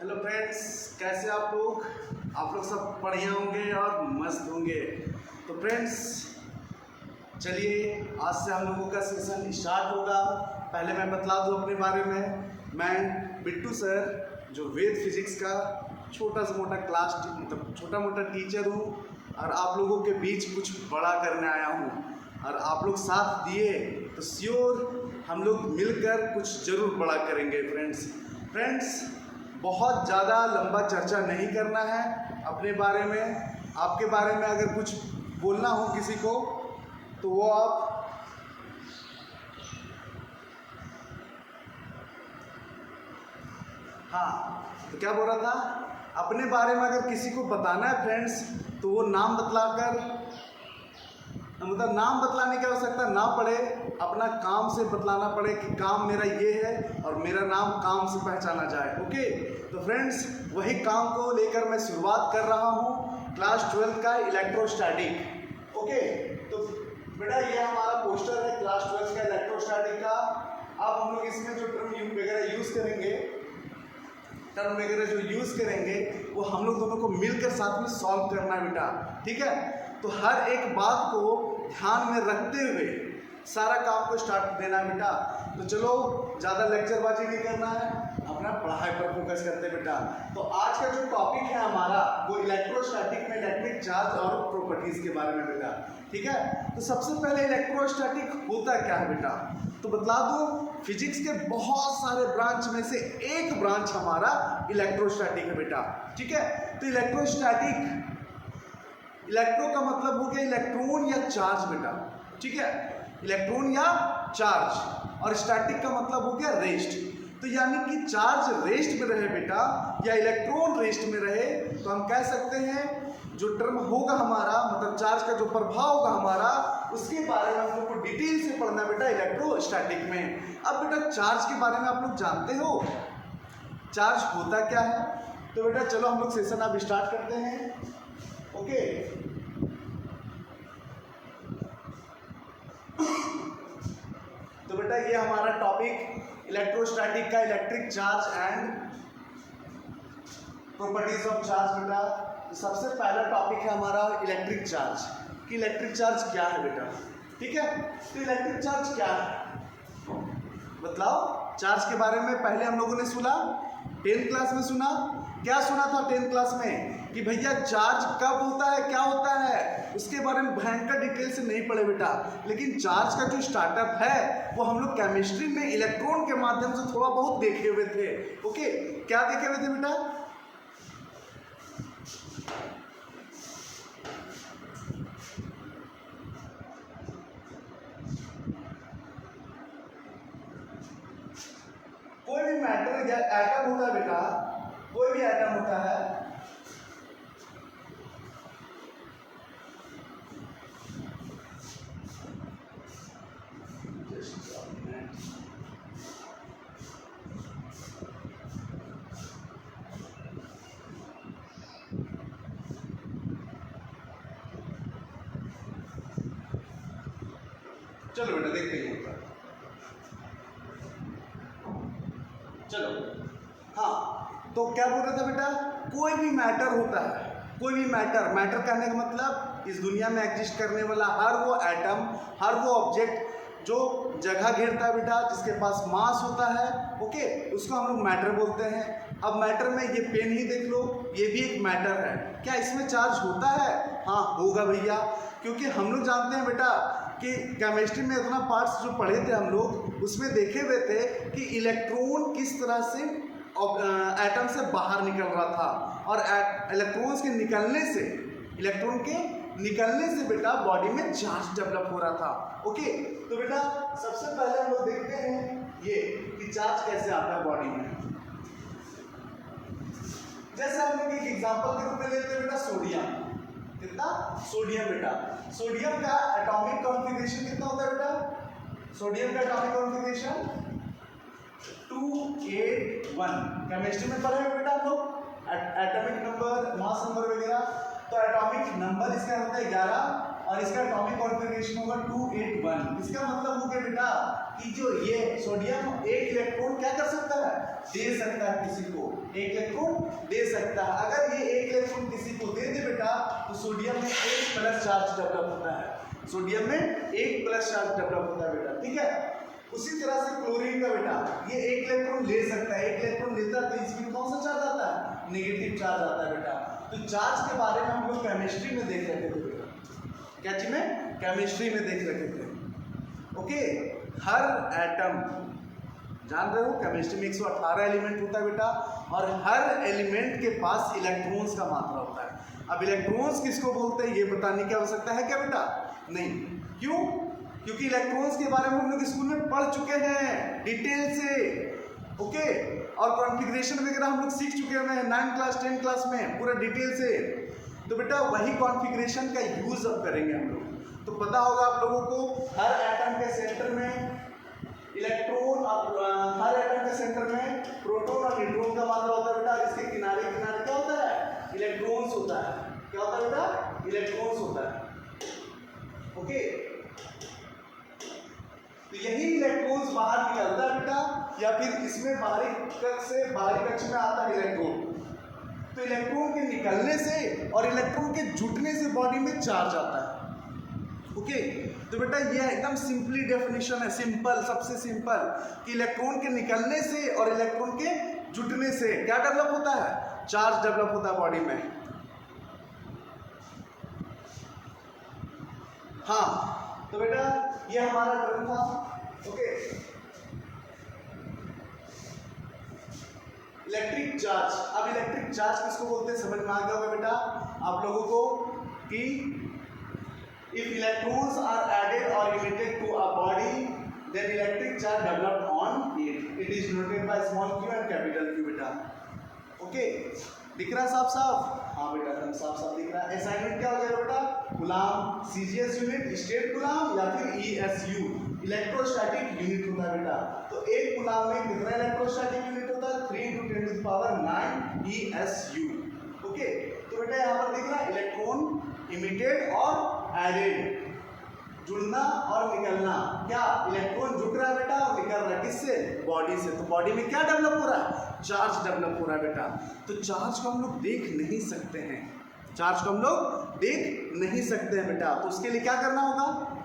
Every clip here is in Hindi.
हेलो फ्रेंड्स, कैसे आप लोग सब बढ़िया होंगे और मस्त होंगे। तो फ्रेंड्स चलिए आज से हम लोगों का सेशन स्टार्ट होगा। पहले मैं बतला दूं अपने बारे में। मैं बिट्टू सर जो वेद फिजिक्स का छोटा सा मोटा क्लास मतलब छोटा मोटा टीचर हूँ और आप लोगों के बीच कुछ बड़ा करने आया हूँ। और आप लोग साथ दिए तो श्योर हम लोग मिलकर कुछ ज़रूर बड़ा करेंगे। फ्रेंड्स बहुत ज़्यादा लंबा चर्चा नहीं करना है अपने बारे में। आपके बारे में अगर कुछ बोलना हो किसी को तो वो आप तो क्या बोल रहा था, अपने बारे में अगर किसी को बताना है फ्रेंड्स तो वो नाम बतलाकर मतलब नाम बतलाने की आवश्यकता ना पड़े, अपना काम से बतलाना पड़े कि काम मेरा ये है और मेरा नाम काम से पहचाना जाए। ओके, तो फ्रेंड्स वही काम को लेकर मैं शुरुआत कर रहा हूँ क्लास 12 का इलेक्ट्रोस्टैटिक। ओके, तो बेटा ये हमारा पोस्टर है क्लास 12 का इलेक्ट्रोस्टैटिक का। अब हम लोग इसमें जो टर्म वगैरह यूज़ करेंगे वो हम लोग दोनों को मिलकर साथ में सॉल्व करना है बेटा। ठीक है, तो हर एक बात को ध्यान में रखते हुए सारा काम को स्टार्ट देना है बेटा। तो चलो ज़्यादा लेक्चरबाजी नहीं करना है, अपना पढ़ाई पर फोकस करते हैं बेटा। तो आज का जो टॉपिक है हमारा वो इलेक्ट्रोस्टैटिक में इलेक्ट्रिक चार्ज और प्रॉपर्टीज के बारे में बेटा। ठीक है, तो सबसे पहले इलेक्ट्रोस्टैटिक होता क्या है बेटा, तो बतला दो। फिजिक्स के बहुत सारे ब्रांच में से एक ब्रांच हमारा इलेक्ट्रोस्टैटिक है बेटा। ठीक है, तो इलेक्ट्रो का मतलब हो गया इलेक्ट्रॉन या चार्ज बेटा। ठीक है, इलेक्ट्रॉन या चार्ज, और स्टैटिक का मतलब हो गया रेस्ट। तो यानी कि चार्ज रेस्ट में रहे बेटा या इलेक्ट्रॉन रेस्ट में रहे तो हम कह सकते हैं जो टर्म होगा हमारा मतलब चार्ज का जो प्रभाव होगा हमारा उसके बारे में हम लोग को डिटेल से पढ़ना बेटा इलेक्ट्रोस्टैटिक में। अब बेटा चार्ज के बारे में आप लोग जानते हो चार्ज होता क्या है, तो बेटा चलो हम लोग सेशन अब स्टार्ट करते हैं। ओके, तो बेटा ये हमारा टॉपिक इलेक्ट्रोस्टैटिक का electric charge and properties of charge बेटा। तो सबसे पहला टॉपिक है हमारा इलेक्ट्रिक चार्ज कि इलेक्ट्रिक चार्ज क्या है बेटा। ठीक है, तो इलेक्ट्रिक चार्ज क्या है बतलाओ। चार्ज के बारे में पहले हम लोगों ने सुना 10th क्लास में सुना। क्या सुना था 10th क्लास में कि भैया चार्ज कब होता है क्या होता है उसके बारे में भयंकर डिटेल से नहीं पढ़े बेटा। लेकिन चार्ज का जो स्टार्टअप है वो हम लोग केमिस्ट्री में इलेक्ट्रॉन के माध्यम से थोड़ा बहुत देखे हुए थे। ओके, क्या देखे हुए थे बेटा, कोई भी मैटर या एटम होता है बेटा, कोई भी एटम होता है चलो बेटा देखते हैं होता। चलो हाँ, तो क्या बोल रहा था बेटा, कोई भी मैटर होता है, कोई भी मैटर कहने का मतलब इस दुनिया में एग्जिस्ट करने वाला हर वो एटम हर वो ऑब्जेक्ट जो जगह घेरता है बेटा जिसके पास मास होता है। ओके, उसको हम लोग मैटर बोलते हैं। अब मैटर में ये पेन ही देख लो, ये भी एक मैटर है। क्या इसमें चार्ज होता है? हाँ होगा भैया, क्योंकि हम लोग जानते हैं बेटा कि केमिस्ट्री में इतना पार्ट्स जो पढ़े थे हम लोग उसमें देखे हुए थे कि इलेक्ट्रॉन किस तरह से एटम से बाहर निकल रहा था और इलेक्ट्रॉन के निकलने से बेटा बॉडी में चार्ज डेवलप हो रहा था। ओके, तो बेटा सबसे पहले हम लोग देखते हैं ये कि चार्ज कैसे आता है बॉडी में। जैसे हम लोग एक एग्जांपल के रूप में लेते हैं बेटा सोडियम। कितना? सोडियम बेटा, सोडियम का एटॉमिक कॉन्फ़िगरेशन कितना होता है बेटा, सोडियम का एटॉमिक कॉन्फ़िगरेशन 281। केमिस्ट्री में पढ़े बेटा हम लोग एटॉमिक नंबर मास नंबर वगैरह, तो एटॉमिक नंबर इसका होता है 11 और इसका एटॉमिक कॉन्फ़िगरेशन होगा 281। इसका मतलब हो गया बेटा कि जो ये सोडियम एक इलेक्ट्रॉन क्या कर सकता है, दे सकता है किसी को, एक इलेक्ट्रॉन दे सकता है। अगर ये एक इलेक्ट्रॉन किसी को दे दे बेटा तो सोडियम में एक प्लस चार्ज डेवलप होता है, सोडियम में एक प्लस चार्ज डेवलप होता है बेटा, ठीक है। उसी तरह से क्लोरीन का बेटा ये एक इलेक्ट्रॉन ले सकता है, एक इलेक्ट्रॉन लेता है तो इसमें कौन सा चार्ज आता है, नेगेटिव चार्ज आता है बेटा। तो चार्ज के बारे में हम लोग केमिस्ट्री में देख रहे थे बेटा, क्या चीज में, केमिस्ट्री में देख रहे थे। ओके, हर एटम जान रहे हो केमिस्ट्री में 118 एलिमेंट होता है बेटा, और हर एलिमेंट के पास इलेक्ट्रॉन्स का मात्रा होता है। अब इलेक्ट्रॉन्स किसको बोलते हैं ये बताने की आवश्यकता है क्या बेटा, नहीं। क्यों, क्योंकि इलेक्ट्रॉन्स के बारे में हम लोग स्कूल में पढ़ चुके हैं डिटेल से, ओके। और कॉन्फ़िगरेशन वगैरह हम लोग सीख चुके हैं 9th क्लास 10th क्लास में पूरा डिटेल से। तो बेटा वही कॉन्फ़िगरेशन का यूज अब करेंगे हम लोग। तो पता होगा आप लोगों को हर एटम के सेंटर में इलेक्ट्रॉन और हर एटम के सेंटर में प्रोटॉन और न्यूट्रॉन का मात्रा होता है बेटा, और इसके किनारे किनारे क्या होता है, इलेक्ट्रॉन्स होता है। क्या होता है बेटा, इलेक्ट्रॉन्स होता है, ओके। तो यही इलेक्ट्रॉन्स बाहर निकलता है बेटा, या फिर इसमें बाहरी कक्ष से बाहरी कक्ष में आता है इलेक्ट्रॉन। तो इलेक्ट्रॉन के निकलने से और इलेक्ट्रॉन के जुटने से बॉडी में चार्ज आता है, ओके। तो बेटा ये एकदम सिंपली डेफिनेशन है, सिंपल, सबसे सिंपल, कि इलेक्ट्रॉन के निकलने से और इलेक्ट्रॉन के जुटने से क्या डेवलप होता है, चार्ज डेवलप होता है बॉडी में। हाँ, तो बेटा ये हमारा टर्म था, ओके। इलेक्ट्रिक चार्ज, अब इलेक्ट्रिक चार्ज किसको बोलते हैं समझ में आ गया होगा बेटा आप लोगों को, कि if electrons are added or emitted to a body then electric charge developed on it is denoted by small q and capital Q बेटा, ओके। दिख रहा है साफ साफ, हाँ बेटा एकदम साफ साफ दिख रहा है। असाइनमेंट क्या हो जाएगा बेटा, गुलाम, सीजीएस यूनिट, स्टेट गुलाम, या फिर ईएसयू इलेक्ट्रोस्टैटिक यूनिट होता है बेटा। तो एक गुलाम में कितना इलेक्ट्रोस्टैटिक यूनिट होता है, 3 × 10⁹ ESU, ओके। तो बेटा यहाँ पर दिख रहा है इलेक्ट्रॉन इमिटेड और एडेड, जुड़ना और निकलना। क्या इलेक्ट्रॉन जुड़ रहा है बेटा और निकल रहा है किससे, बॉडी से। तो बॉडी में क्या डेवलप हो रहा है, चार्ज डेवलप हो रहा है बेटा। तो चार्ज को हम लोग देख नहीं सकते हैं, चार्ज को हम लोग देख नहीं सकते हैं बेटा। तो उसके लिए क्या करना होगा,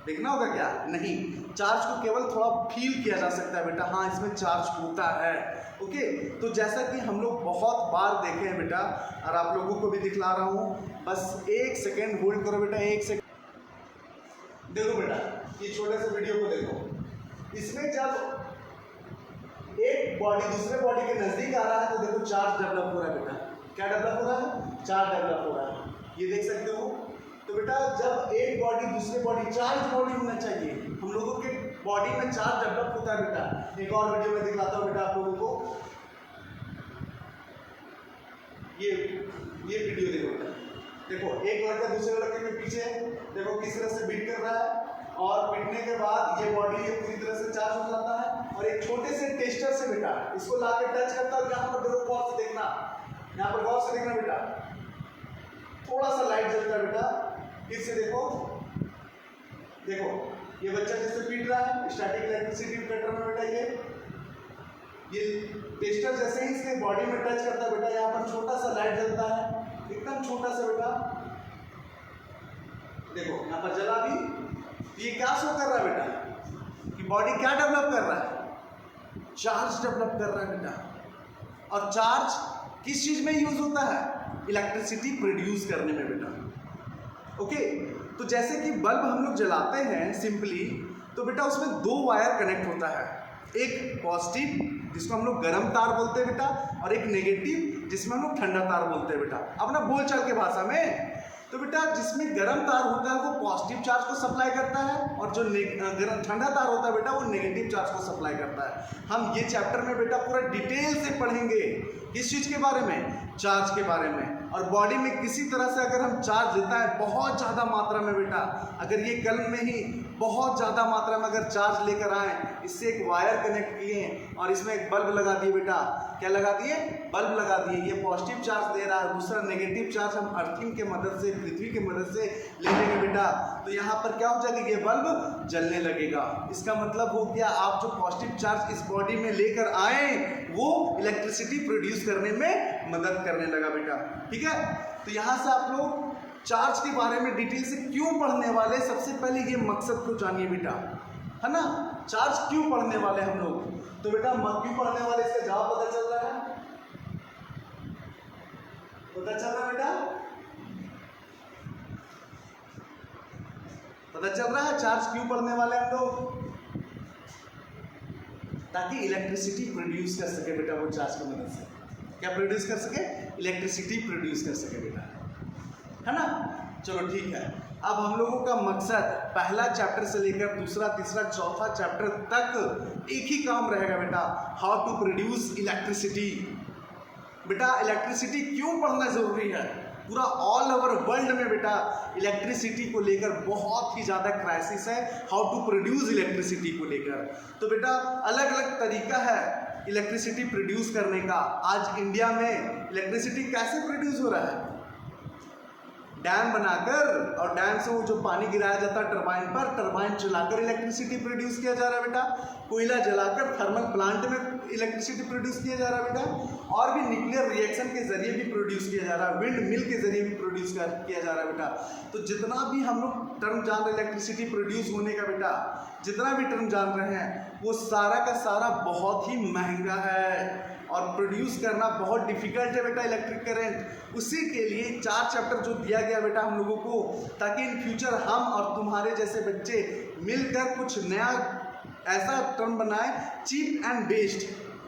देखना होगा क्या, नहीं। चार्ज को केवल थोड़ा फील किया जा सकता है बेटा, हाँ इसमें चार्ज होता है, ओके। तो जैसा कि हम लोग बहुत बार देखे हैं बेटा, और आप लोगों को भी दिखला रहा हूँ, बस एक सेकेंड होल्ड करो बेटा, एक सेकेंड देखो बेटा, ये छोटे से वीडियो को देखो। इसमें जब एक बॉडी दूसरे बॉडी के नजदीक आ रहा है तो देखो चार्ज डेवलप हो रहा है बेटा। क्या डेवलप हो रहा है, चार्ज डेवलप हो रहा है, ये देख सकते हो। तो बेटा जब एक बॉडी दूसरे बॉडी, चार्ज बॉडी होना चाहिए, हम लोगों के बॉडी में चार्ज डेवलप होता है बेटा। एक और वीडियो में दिखलाता हूँ बेटा आप लोगों को, ये वीडियो देखो बेटा। देखो एक लड़का दूसरे लड़के के पीछे देखो किस तरह से बीट कर रहा है, और बीटने के बाद ये बॉडी पूरी तरह से चार्ज हो जाता है, और एक छोटे से टेस्टर से बेटा इसको ला के टच करता है। यहाँ पर देखो गौर से देखना, यहाँ पर गौर से देखना बेटा, थोड़ा सा लाइट जलता है बेटा। फिर से देखो, देखो ये बच्चा जैसे पीट रहा है, स्टैटिक इलेक्ट्रिसिटी पैटर्न में बेटा ये टेस्टर जैसे ही इसके बॉडी में टच करता है बेटा, यहाँ पर छोटा सा लाइट जलता है, एकदम छोटा सा बेटा। देखो यहाँ पर जला भी, ये क्या शो कर रहा है बेटा कि बॉडी क्या डेवलप कर रहा है, चार्ज डेवलप कर रहा है बेटा। और चार्ज किस चीज में यूज होता है, इलेक्ट्रिसिटी प्रोड्यूस करने में बेटा, ओके। तो जैसे कि बल्ब हम लोग जलाते हैं सिंपली, तो बेटा उसमें 2 वायर कनेक्ट होता है, एक पॉजिटिव जिसको हम लोग गर्म तार बोलते हैं बेटा, और एक नेगेटिव जिसमें हम लोग ठंडा तार बोलते हैं बेटा, अपना बोलचाल के भाषा में। तो बेटा जिसमें गर्म तार होता है वो पॉजिटिव चार्ज को सप्लाई करता है, और जो ठंडा तार होता है बेटा वो नेगेटिव चार्ज को सप्लाई करता है। हम ये चैप्टर में बेटा पूरा डिटेल से पढ़ेंगे, किस चीज़ के बारे में, चार्ज के बारे में। और बॉडी में किसी तरह से अगर हम चार्ज देता है बहुत ज़्यादा मात्रा में बेटा, अगर ये कल में ही बहुत ज़्यादा मात्रा में अगर चार्ज लेकर आए, इससे एक वायर कनेक्ट किए और इसमें एक बल्ब लगा दिए बेटा, क्या लगा दिए, बल्ब लगा दिए, ये पॉजिटिव चार्ज दे रहा है, दूसरा नेगेटिव चार्ज हम अर्थिंग के मदद से, पृथ्वी की मदद से ले लेंगे बेटा, तो यहाँ पर क्या हो जाएगा, ये बल्ब जलने लगेगा। इसका मतलब हो गया आप जो पॉजिटिव चार्ज इस बॉडी में लेकर आए वो इलेक्ट्रिसिटी प्रोड्यूस करने में मदद करने लगा बेटा। ठीक है, तो यहाँ से आप लोग चार्ज के बारे में डिटेल से क्यों पढ़ने वाले, सबसे पहले ये मकसद को जानिए बेटा, है ना। चार्ज क्यों पढ़ने वाले हम लोग, तो बेटा क्यों पढ़ने वाले इसका जवाब पता चल रहा है, पता चल रहा है बेटा, पता चल रहा है चार्ज क्यों पढ़ने वाले हम लोग, ताकि इलेक्ट्रिसिटी प्रोड्यूस कर सके बेटा वो चार्ज की मदद से, क्या प्रोड्यूस कर सके, इलेक्ट्रिसिटी प्रोड्यूस कर सके बेटा, है ना। चलो ठीक है, अब हम लोगों का मकसद पहला चैप्टर से लेकर दूसरा, तीसरा, चौथा चैप्टर तक एक ही काम रहेगा बेटा, हाउ टू प्रोड्यूस इलेक्ट्रिसिटी। बेटा इलेक्ट्रिसिटी क्यों पढ़ना जरूरी है, पूरा ऑल ओवर वर्ल्ड में बेटा इलेक्ट्रिसिटी को लेकर बहुत ही ज़्यादा क्राइसिस है, हाउ टू प्रोड्यूस इलेक्ट्रिसिटी को लेकर। तो बेटा अलग अलग तरीका है इलेक्ट्रिसिटी प्रोड्यूस करने का। आज इंडिया में इलेक्ट्रिसिटी कैसे प्रोड्यूस हो रहा है, डैम बनाकर, और डैम से वो जो पानी गिराया जाता है टरबाइन पर, टरबाइन चलाकर इलेक्ट्रिसिटी प्रोड्यूस किया जा रहा है बेटा, कोयला जलाकर थर्मल प्लांट में इलेक्ट्रिसिटी प्रोड्यूस किया जा रहा है बेटा, और भी न्यूक्लियर रिएक्शन के जरिए भी प्रोड्यूस किया जा रहा है, विंड मिल के जरिए भी प्रोड्यूस किया जा रहा है बेटा। तो जितना भी हम लोग टर्म जान रहे हैं इलेक्ट्रिसिटी प्रोड्यूस होने का बेटा, जितना भी टर्म जान रहे हैं वो सारा का सारा बहुत ही महंगा है और प्रोड्यूस करना बहुत डिफिकल्ट है बेटा इलेक्ट्रिक करंट। उसी के लिए 4 चैप्टर जो दिया गया बेटा हम लोगों को, ताकि इन फ्यूचर हम और तुम्हारे जैसे बच्चे मिलकर कुछ नया ऐसा टर्म बनाए, चीप एंड बेस्ट,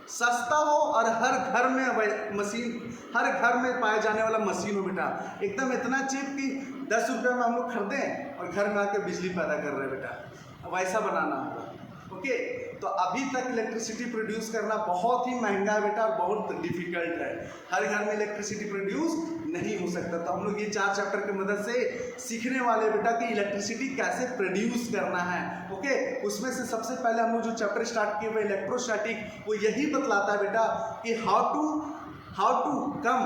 सस्ता हो और हर घर में मशीन, हर घर में पाए जाने वाला मशीन हो बेटा, एकदम इतना चीप कि 10 रुपये में हम लोग खरीदें और घर में आकर बिजली पैदा कर रहे हैं बेटा, अब ऐसा बनाना होगा। ओके, तो अभी तक इलेक्ट्रिसिटी प्रोड्यूस करना बहुत ही महंगा है बेटा, बहुत डिफिकल्ट है, हर घर में इलेक्ट्रिसिटी प्रोड्यूस नहीं हो सकता। तो हम लोग ये 4 चैप्टर की मदद से सीखने वाले बेटा कि इलेक्ट्रिसिटी कैसे प्रोड्यूस करना है। ओके, उसमें से सबसे पहले हम लोग जो चैप्टर स्टार्ट किए हुए इलेक्ट्रोस्टैटिक, वो यही बतलाता है बेटा कि हाउ टू कम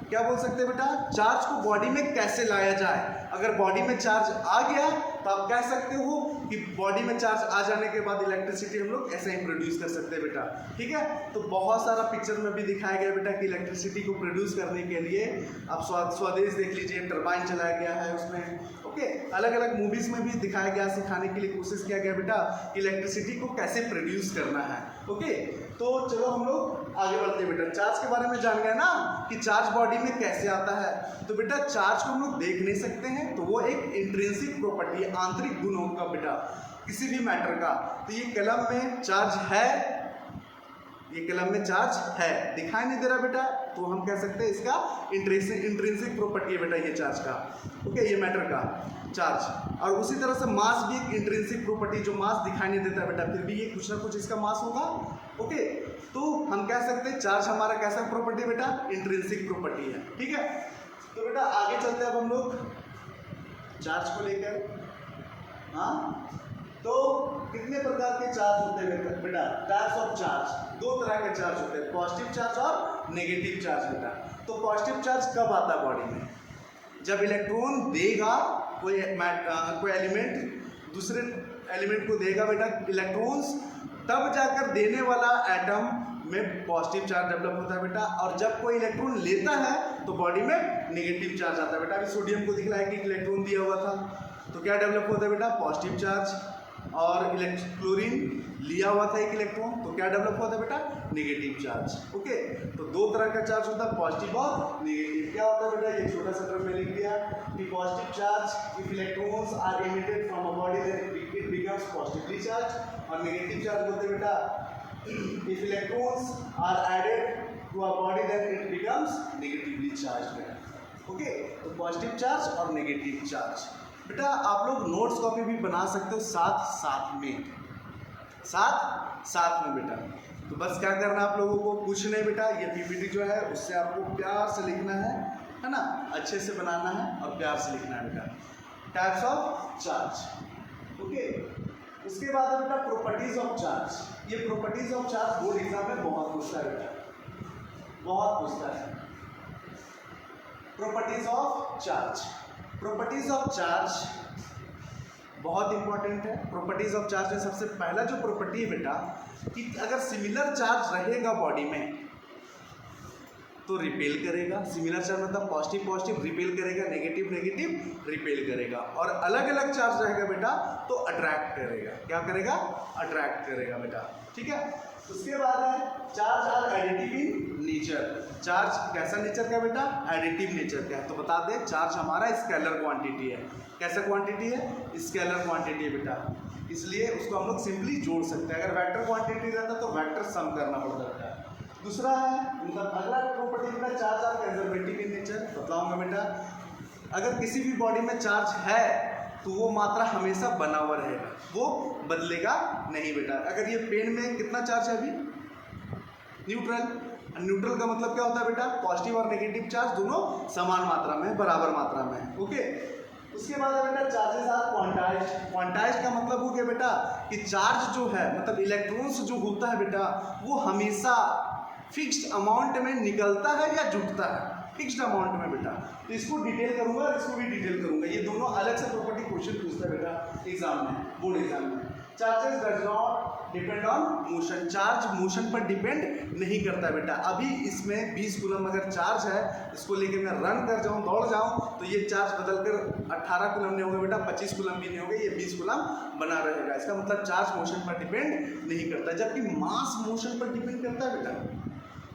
क्या बोल सकते हैं बेटा, चार्ज को बॉडी में कैसे लाया जाए। अगर बॉडी में चार्ज आ गया तो आप कह सकते हो कि बॉडी में चार्ज आ जाने के बाद इलेक्ट्रिसिटी हम लोग ऐसे ही प्रोड्यूस कर सकते हैं बेटा। ठीक है, तो बहुत सारा पिक्चर में भी दिखाया गया बेटा कि इलेक्ट्रिसिटी को प्रोड्यूस करने के लिए आप स्वदेश देख लीजिए, टरबाइन चलाया गया है उसमें। ओके, अलग अलग मूवीज में भी दिखाया गया, सिखाने के लिए कोशिश किया गया बेटा इलेक्ट्रिसिटी को कैसे प्रोड्यूस करना है। ओके, तो चलो हम लोग आगे बढ़ते हैं बेटा। चार्ज के बारे में जान गए ना कि चार्ज बॉडी में कैसे आता है। तो बेटा चार्ज को हम लोग देख नहीं सकते हैं, तो वो एक इंट्रिंसिक प्रॉपर्टी है, आंतरिक गुण होगा बेटा किसी भी मैटर का। तो ये कलम में चार्ज है, ये कलम में चार्ज है, दिखाई नहीं दे रहा बेटा, तो हम कह सकते हैं इसका इंट्रिंसिक प्रॉपर्टी है बेटा ये चार्ज का। ओके, ये मैटर का चार्ज। और उसी तरह से मास भी एक इंट्रिंसिक प्रॉपर्टी, जो मास दिखाई नहीं देता बेटा, फिर भी ये कुछ ना कुछ इसका मास होगा। ओके, तो हम कह सकते हैं चार्ज हमारा कैसा प्रॉपर्टी बेटा, इंट्रिंसिक प्रॉपर्टी है। ठीक है, तो बेटा आगे चलते हैं अब हम लोग चार्ज को लेकर। हाँ, तो कितने प्रकार के चार्ज होते हैं बेटा, टाइप्स ऑफ चार्ज, 2 तरह के चार्ज होते हैं, पॉजिटिव चार्ज और नेगेटिव चार्ज बेटा। तो पॉजिटिव चार्ज कब आता है बॉडी में, जब इलेक्ट्रॉन देगा, कोई एलिमेंट दूसरे एलिमेंट को देगा बेटा इलेक्ट्रॉन्स, तब जाकर देने वाला एटम में पॉजिटिव चार्ज डेवलप होता है बेटा। और जब कोई इलेक्ट्रॉन लेता है तो बॉडी में नेगेटिव चार्ज आता है बेटा। अभी सोडियम को दिखलाया कि इलेक्ट्रॉन दिया हुआ था तो क्या डेवलप होता है बेटा, पॉजिटिव चार्ज। और क्लोरीन लिया हुआ था एक इलेक्ट्रॉन, तो क्या डेवलप होता है बेटा, नेगेटिव चार्ज। ओके, तो 2 तरह का चार्ज होता है, पॉजिटिव और नेगेटिव। क्या होता है बेटा, ये छोटा सा टर्म में लिख दिया कि positive charge if electrons are emitted from a body then it becomes positively charge. और नेगेटिव चार्ज बोलते हैं बेटा if electrons are added to a body then it becomes negatively charge बेटा। ओके, तो पॉजिटिव चार्ज और नेगेटिव चार्ज बेटा आप लोग नोट्स कॉपी भी बना सकते हो साथ में बेटा। तो बस क्या करना आप लोगों को, कुछ नहीं बेटा, ये पीपीटी जो है उससे आपको प्यार से लिखना है ना, अच्छे से बनाना है और प्यार से लिखना है बेटा। Types of charge. ओके, उसके बाद है बेटा प्रॉपर्टीज ऑफ चार्ज। ये properties of charge board exam में बहुत पूछता है बेटा, बहुत पूछता है। Properties of charge, properties of charge बहुत इंपॉर्टेंट है। प्रॉपर्टीज ऑफ चार्ज में सबसे पहला जो प्रॉपर्टी है बेटा कि अगर सिमिलर चार्ज रहेगा बॉडी में तो रिपेल करेगा। सिमिलर चार्ज मतलब पॉजिटिव पॉजिटिव रिपेल करेगा, नेगेटिव नेगेटिव रिपेल करेगा। और अलग अलग चार्ज रहेगा बेटा तो अट्रैक्ट करेगा। क्या करेगा? अट्रैक्ट करेगा बेटा, ठीक है। उसके बाद है charge are additive in nature. Charge कैसा नेचर का बेटा? एडिटिव नेचर का है। तो बता दें चार्ज हमारा स्केलर क्वांटिटी है। कैसा क्वांटिटी है? स्केलर क्वांटिटी है बेटा, इसलिए उसको हम लोग सिंपली जोड़ सकते हैं। अगर वेक्टर क्वांटिटी रहता तो वेक्टर सम करना पड़ता है। दूसरा है मतलब अगला प्रॉपर्टी बेटा charge are conservative in nature. बताऊंगा बेटा अगर किसी भी बॉडी में चार्ज है तो वो मात्रा हमेशा बना हुआ रहेगा, वो बदलेगा नहीं बेटा। अगर ये पेन में कितना चार्ज है अभी? न्यूट्रल। न्यूट्रल का मतलब क्या होता है बेटा? पॉजिटिव और नेगेटिव चार्ज दोनों समान मात्रा में, बराबर मात्रा में। ओके, उसके बाद है बेटा चार्जेस आर क्वांटाइज्ड। क्वांटाइज्ड का मतलब हो गया बेटा कि चार्ज जो है मतलब इलेक्ट्रॉन्स जो होता है बेटा वो हमेशा फिक्स्ड अमाउंट में निकलता है या जुटता है, फिक्स्ड अमाउंट में बेटा। तो इसको डिटेल करूंगा और इसको भी डिटेल करूंगा। ये दोनों अलग से प्रॉपर्टी क्वेश्चन पूछता है बेटा एग्जाम में, बोर्ड एग्जाम में। Charges does not depend on motion. Charge motion पर डिपेंड नहीं करता है बेटा। अभी इसमें 20 कूलम अगर चार्ज है, इसको लेके मैं रन कर जाऊं, दौड़ जाऊं, तो ये चार्ज बदलकर 18 कूलम नहीं होगा बेटा, 25 कूलम भी नहीं होगा, ये 20 कूलम बना रहेगा। इसका मतलब चार्ज मोशन पर डिपेंड नहीं करता, जबकि मास मोशन पर डिपेंड करता है बेटा।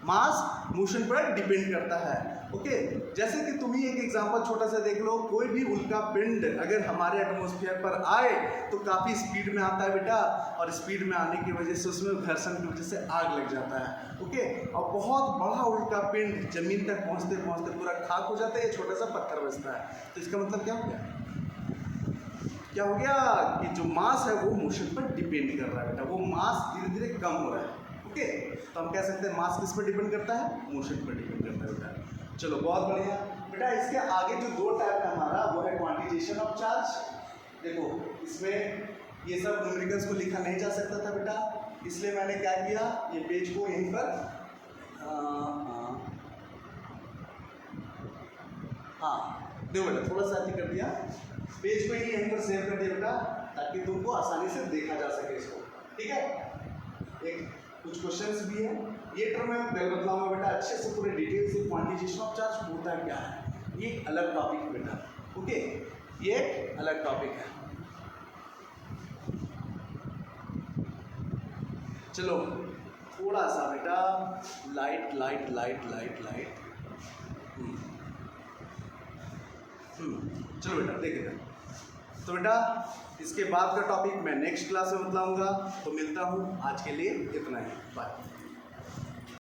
मास मोशन पर डिपेंड करता है। ओके, जैसे कि तुम ही एक एग्जांपल छोटा सा देख लो, कोई भी उल्का पिंड अगर हमारे एटमॉस्फेयर पर आए तो काफ़ी स्पीड में आता है बेटा, और स्पीड में आने की वजह से उसमें घर्षण की वजह से आग लग जाता है। ओके, और बहुत बड़ा उल्का पिंड जमीन तक पहुंचते पहुंचते पूरा खाक हो जाता है, ये छोटा सा पत्थर बचता है। तो इसका मतलब क्या हो गया? क्या हो गया कि जो मास है वो मोशन पर डिपेंड कर रहा है बेटा, वो मास धीरे धीरे कम हो रहा है। ओके, तो हम कह सकते हैं मास किस पर डिपेंड करता है? मोशन पर डिपेंड करता है बेटा। चलो बहुत बढ़िया बेटा। इसके आगे जो दो टाइप है हमारा वो है क्वांटिटेशन ऑफ चार्ज। देखो इसमें ये सब न्यूमेरिकल्स को लिखा नहीं जा सकता था बेटा, इसलिए मैंने क्या किया, ये पेज को यहीं पर हाँ देखो बेटा थोड़ा सा कर दिया, पेज को ही यहीं पर सेव कर दिया बेटा ताकि तुमको आसानी से देखा जा सके इसको। ठीक है, एक कुछ क्वेश्चंस भी है, ये टर्म मैं कल बतलाऊंगा बेटा अच्छे से पूरे डिटेल से। क्वांटिटेशन ऑफ चार्ज होता है क्या है, ये एक अलग टॉपिक है बेटा। ओके, ये एक अलग टॉपिक है। चलो थोड़ा सा बेटा light light light light light चलो बेटा देखें। तो बेटा इसके बाद का टॉपिक मैं नेक्स्ट क्लास में बतलाऊंगा। तो मिलता हूँ, आज के लिए इतना ही, बाय।